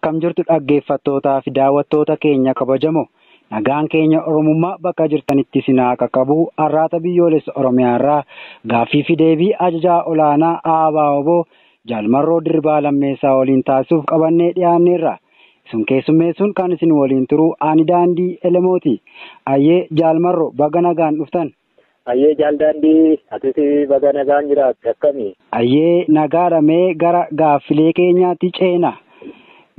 Akkam jirtu dhaggeeffattootaa fi daawwattoota keenya kabajamoo. Nagaan keenya Oromummaa bakka jirtanitti sinaa qaqqabu arraata biyyoolessa Oromiyaarraa gaaffii fi deebii ajajaa olaanaa ABO Jaalmarroo Dirribaa Lammeessaa waliin taasisuuf qabannee dhiyaanneerra. Isin keessummeessuun kan isin waliin turu ani Daandii Elemooti. Ayyee Jaalmarroo baga nagaan dhuftan. Ayyee Jaaldaandii ati baga nagaan jiraatti akkami? Ayyee nagaadhamee gara gaaffilee keenyaatti ceena.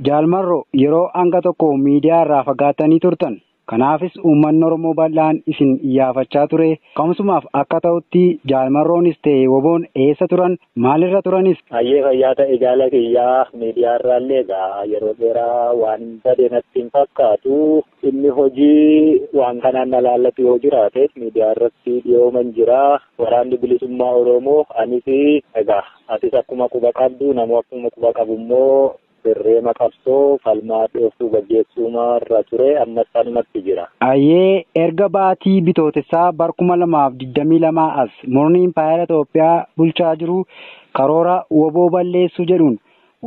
Jaalmarroo yeroo hanga tokko miidiyaa irraa fagaatanii turtan. Kanaafis uummanni Oromoo bal'aan isin iyyaafachaa ture. Ka'umsumaaf akka ta'utti Jaalmarroonis ta'e WBO'n eessa turan? Maalirra turanis? Ayyee fayyaa ta'e jaala kiyyaa miidiyaa irraallee egaa yeroo dheeraa waan badee natti hin fakkaatu. Inni hojii waan kanaan na laallatu yoo jiraate miidiyaa irratti dhiyooman jira. Waraanni bilisummaa Oromoo anis egaa atis akkuma quba qabdu namoo akkuma quba qabu immoo dirree maqabsoo falmaa dhooftuu gaggeessuuma irra ture ammas sanumatti jira. Ayyee erga baatii bitootessaa bara 2022 as murni Impaayera Itoophiyaa bulchaa jiru karoora WBO balleessuu jedhuun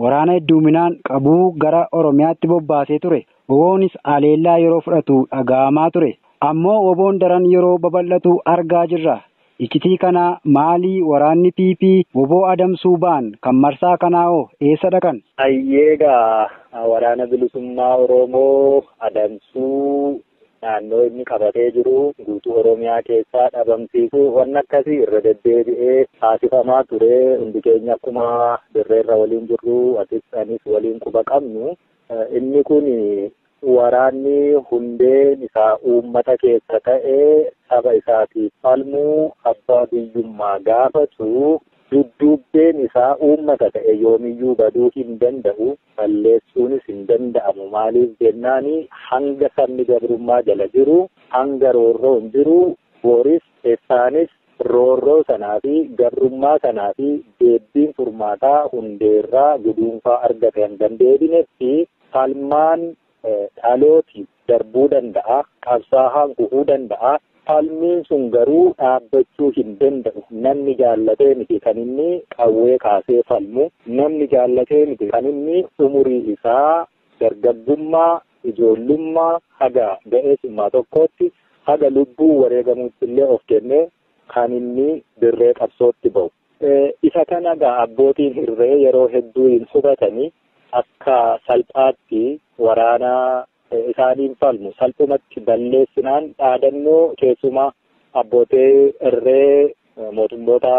waraana hedduminaan qabuu gara Oromiyaatti bobbaasee ture. WBO'nis aleellaa yeroo fudhatu dhaga'amaa ture. Ammoo WBO'n daran yeroo babal'atu argaa jirra. Iccitii kana maalii waraanni PP WBO adamsuu ba'an kan marsaa kanaa'oo eessa dhaqan? Ayyeegaa waraana bilisummaa Oromoo adamsuu naannoo inni qabatee jiru guutuu Oromiyaa keessaa dhabamsiisuu waan akkasii irra deddeebi'ee taasifamaa ture. Hundi keenya akkuma dirreerra waliin jirru atis anis waliin quba qabnu. Inni kun waraanni hundeen isaa uummata keessa ta'ee saba isaatiif falmuu abbaa biyyummaa gaafatu dudduubbeen isaa uummata ta'e yoomiyyuu baduu hin danda'u balleessuunis hin danda'amu. Maaliif jennaani hanga sabni gabrummaa jala jiru hanga roorroo hin jiru booris eessaanis roorroo sanaa fi gabrummaa sanaa fi deebbiin furmaataa hundeerraa guduunfaa argate hin dandeebinetti falmaan dhalooti darbuu danda'a, qabsaa'aan kufuu danda'a. Falmiin sun garuu dhaabbachuu hin danda'u. Namni jaallatee miti kan inni qawwee kaasee falmu. Namni jaallatee miti kan inni umurii isaa dargaggummaa, ijoollummaa haga ga'eessummaa tokkotti haga lubbuu wareegamuutti illee of kennee kan inni dirree qabsootti ba'u. Isa kana gaa abbootiin irree yeroo hedduu hin hubatanii akka salphaatti waraana isaaniin falmu salphumatti balleessinaan dhaadannoo keessumaa abbootii irree mootummoota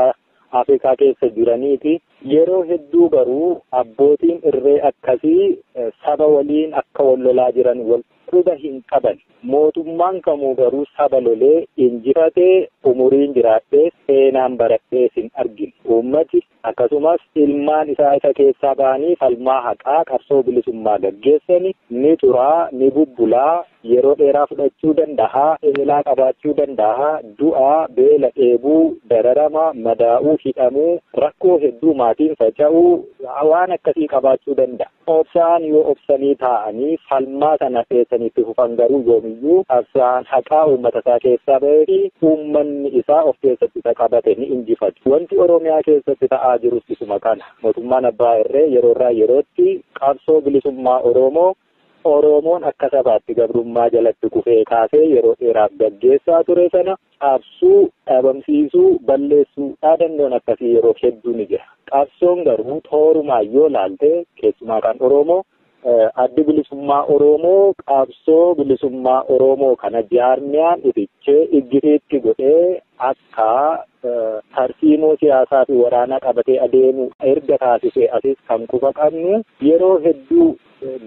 Afrikaa keessa jiraniiti. Yeroo hedduu garuu abbootiin irree akkasii saba waliin akka wal lolaa jiran wal quba hin qaban. Mootummaan kamuu garuu saba lolee injifatee umuriin jiraatee seenaan baratee hin argine. Uummati akkasumas ilmaan isaa isa keessaa ba'anii falmaa haqaa qabsoo bilisummaa gaggeessani ni turaa ni bubbulaa yeroo dheeraa fudhachuu danda'a eelaa qabaachuu danda'a du'aa beela dheebuu dararama madaa'uu hidhamuu rakkoo hedduu maatiin faca'uu waan akkasii qabaachuu danda'a. Obsaan yoo obsanii taa'anii falmaa sana keessanitti fufan garuu yoomiyyuu qabsaan haqaa uummata isaa keessaa ba'ee fi uummanni isaa of keessatti isa qabate ni injifatu. Wanti Oromiyaa keessatti ta'aa jirus isuma kana. Mootummaan abbaa irree yeroorraa yerootti qabsoo bilisummaa Oromoon akka sabaatti gabrummaa jalatti kufee kaasee yeroo dheeraaf gaggeessaa ture sana qabsuu, dhabamsiisuu, balleessuu dhaadannoon akkasii yeroo hedduu ni jira. Qabsoon garuu toorumaan yoo laalte keessumaa kan Oromoo addi bilisummaa Oromoo qabsoo bilisummaa Oromoo kana jaarmiyaan ibichee iggiteetti godhee akka tarsiimoo siyaasaa fi waraanaa qabatee adeemu erga taasisee asis kan quba qabnu yeroo hedduu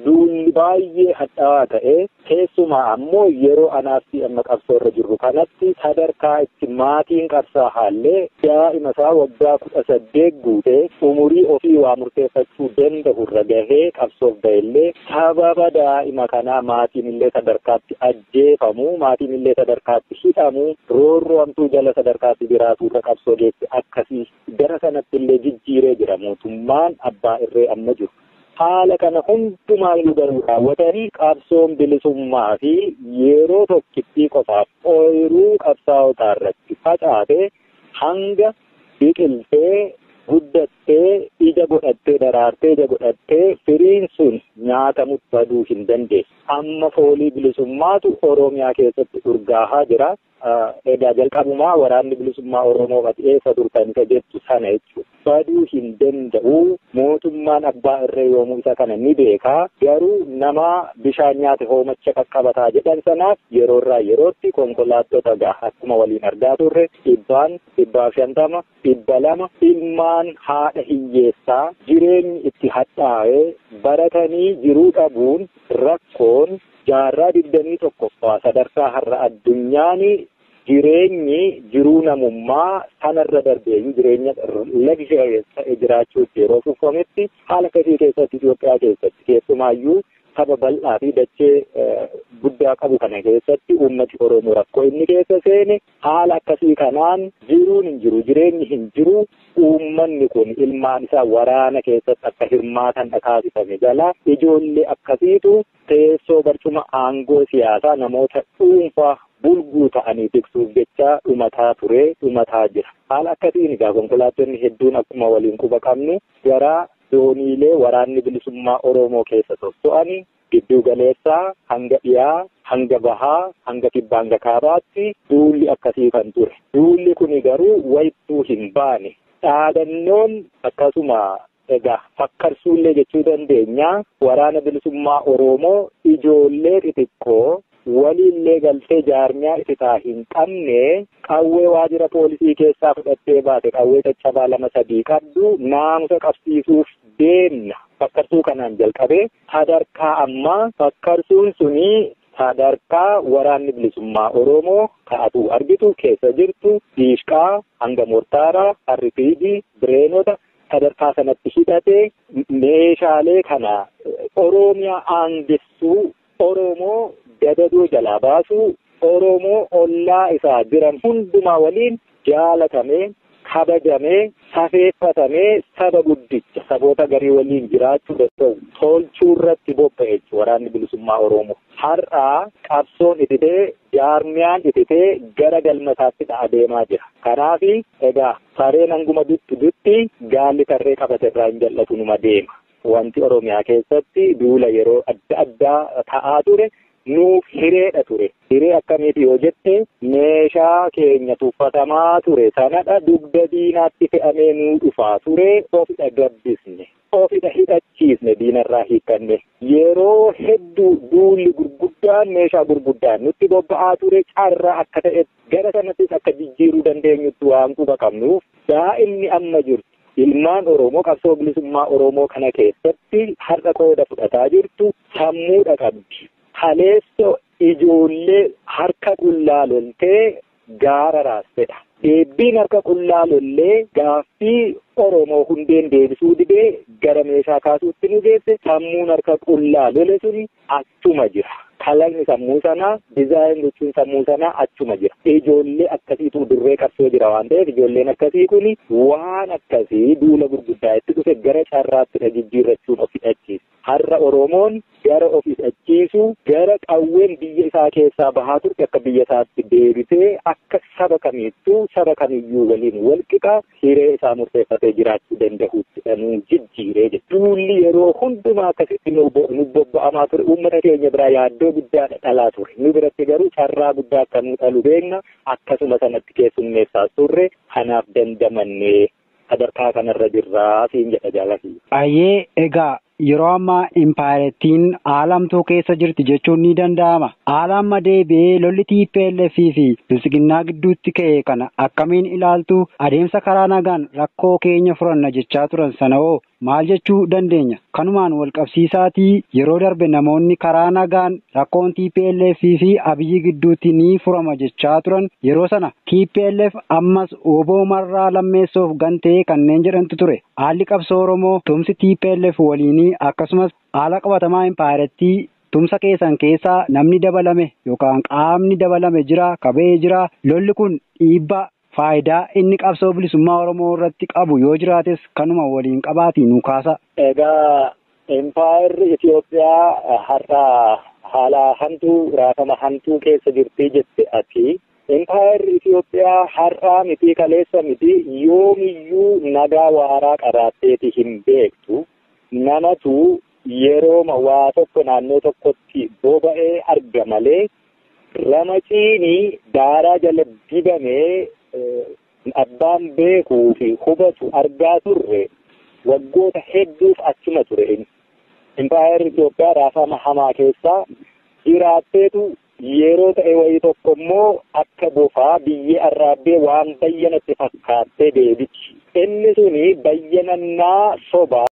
duulli baay'ee hadhaawaa ta'e keessumaa ammoo yeroo anaafsi amma qabsoo irra jirru kanatti sadarkaa itti maatiin qabsaa haallee daa'ima isaa waggaa 18 guutee umurii ofii waa murteeffachuu danda'u irra gahee qabsoof ba'ellee sababa daa'ima kanaa maatiin illee sadarkaatti ajjeefamu maatiin illee sadarkaatti hidhamu roorroo hamtuu jala sadarkaatti jiraatu irra qabsoo geesse akkasii gara sanatti illee jijjiiree jira mootummaan abbaa irree amma jiru. Haala kana hundumaayyuu garuu raawwatanii qabsoon bilisummaa fi yeroo tokkittii qofaaf ooyiruu qabsaa'otaa irratti facaatee hanga biqiltee guddattee ija godhattee daraartee ija godhattee firiin sun nyaatamutti baduu hin dandeessu. Amma foolii bilisummaatu Oromiyaa keessatti urgaahaa jira. Egaa jalqabumaa waraanni bilisummaa Oromoo eessa turtan ka jettu sana jechuudha. Baduu hin danda'u. Mootummaan abbaa irree yoomuu isa kana ni beekaa. Garuu nama bishaan nyaate hoomacha qaqqabataa jedhan sanaaf yeroo irraa yerootti konkolaattota akkuma waliin argaa turre 100, 150, 200 ilmaan haadha hiyyeessaa jireenyi itti hadhaa'ee baratanii jiruu dhabuun rakkoon jaarraa 21ffaa sadarkaa har'a addunyaanii jireenyi jiruu namummaa sanarra darbee jireenya luxurious ta'e jiraachuutti yeroo fufametti haala akkasii keessatti Itoophiyaa keessatti keessumaayyuu saba bal'aa fi dachee guddaa qabu kana keessatti uummati Oromoo rakkoo inni keessa seene haala akkasii kanaan jiruun hin jiru jireenyi hin jiru. Uummanni kun ilmaan isaa waraana keessatti akka hirmaatan dhakaasifame jala ijoollee akkasiitu teessoo barcuma aangoo siyaasaa namoota dhuunfaa bulguu ta'anii tiksuuf jecha dhumataa jira. Haala akkasiin egaa konkolaattonni hedduun akkuma waliin quba qabnu gara dooniilee waraanni bilisummaa Oromoo keessa socho'anii gidduu galeessaa hanga dhiyaa hanga bahaa hanga kibbaa hanga kaabaatti duulli akkasii kan ture. Duulli kun garuu wayittuu hin baane. Dhaadannoon akkasuma egaa fakkarsuullee jechuu dandeenya waraana bilisummaa Oromoo ijoollee xixiqqoo waliillee galtee jaarmiyaa isitaa hin qabne qawwee waajjira poolisii keessaa fudhattee baate qawwee caccabaa 2-3 qabdu naamusa qabsiisuuf deemna. Fakkarsuu kanaan jalqabee sadarkaa ammaa fakkarsuun sunii sadarkaa waraanni bilisummaa Oromoo kaa'atu argitu keessa jirtu diishqaa hanga mortaaraa harrifiidii bireenota sadarkaa sanatti hidhatee meeshaalee kana Oromiyaa aangessuu Oromoo gadadoo jalaa baasuu Oromoo ollaa isaa jiran hundumaa waliin jaalatamee kabajamee safeeffatamee saba guddicha saboota garii waliin jiraachuu danda'u tolchuu irratti bobba'e waraanni bilisummaa Oromoo. Har'aa qabsoon ititee jaarmiyaan ititee gara galmataatti adeemaa jira. Kanaaf egaa sareen hanguma dutti gaalli tarree qabate irraa hin jal'atu numa deema. Wanti Oromiyaa keessatti duula yeroo adda addaa ta'aa ture nuuf hireedha ture. Hiree akkamiiti yoo jette meeshaa keenya tuffatamaa ture sanadha dugda diinaatti fe'amee nuu dhufaa ture ofidha gabbisne. Ofidha hidhachiisne diinarraa hiikanne. Yeroo hedduu duulli gurguddaan meeshaa gurguddaan nutti bobba'aa ture carraa akka ta'e gara sanattis akka jijjiiruu dandeenyutti waan quba qabnuuf daa'imni amma jirtu. Ilmaan Oromoo qabsoo bilisummaa Oromoo kana keessatti har'a qooda fudhataa jirtu sammuudha qabdi. Haleessoo ijoollee harka qullaa loltee gaara raastedha. Deebbiin harka qullaa lollee gaaffii Oromoo hundeen deebisuu didee gara meeshaa kaasuutti nu geesse sammuun harka qullaa lole suni achuma jira. Kalaqni sammuu sanaa, dizaayin gochuun sammuu sanaa achuma jira. Ijoollee akkasiitu dirree qabsoo jira waan ta'eef ijoolleen akkasii kuni waan akkasii duula gurguddaa itti dhufe gara carraatti jijjiirrachuun of hidhachiisa. Har'a Oromoon gara of hidhachiisu gara qawween biyya isaa keessaa bahaa turte akka biyya isaatti deebisee akka saba kamittuu saba kamiyyuu waliin wal qixa hiree isaa murteeffatee jiraachuu danda'utti dhanuu jijjiiree jira. Duulli yeroo hundumaa akkasitti nu bobba'amaa ture uummata keenya biraa yaaddoo guddaadha dhalaa ture. Nu biratti garuu carraa guddaa akka nu dhalu beekna akkasuma sanatti keessummeessaa turre kanaaf dandamannee sadarkaa kanarra jirraa siin jedha jaalati. Ayyee egaa yeroo ammaa impaarettiin aalamtuu keessa jirti jechuun ni danda'ama. Aalamma deebi'ee lolli TPLF fi Bilisiginnaa gidduutti ka'e kana akkamiin ilaaltu adeemsa karaa nagaan rakkoo keenya furanna jechaa turan sana hoo maal jechuu dandeenya? Kanumaan wal qabsiisaatii yeroo darbe namoonni karaa nagaan rakkoon TPLF fi Abiyyi gidduutti ni furama jechaa turan yeroo sana TPLF ammas oboo marraa lammeessoof gantee kanneen jedhantu ture. Haalli qabsoo Oromoo tumsi TPLF waliinii akkasumas haala qabatamaa impaarettii tumsa keessan keessaa namni dabalame yookaan qaamni dabalame jira qabee jira. Lolli kun dhiibbaa faayidaa inni qabsoo bilisummaa Oromoo irratti qabu yoo jiraates kanuma waliin qabaatii nu kaasa. Egaa impaayerri Itoophiyaa har'a haala hamtuu raafama hamtuu keessa jirti jette ati Impaayerri Itoophiyaa har'aa miti kaleessa miti yoomiyyuu nagaa waaraa qabaatteeti hin beektu. Namatu yeroo waa tokko naannoo tokkotti boba'ee arga malee ramaciini daaraa jala dibamee abbaan beekuu fi hubatu argaa turre waggoota hedduuf achuma ture. Impaayerri Itoophiyaa raafama hamaa keessaa jiraatteetu yeroo ta'e wayii tokko immoo akka bofaa biyyee arraabbee waan bayyanatti fakkaattee deebichi. Inni suni bayyanannaa sobaa.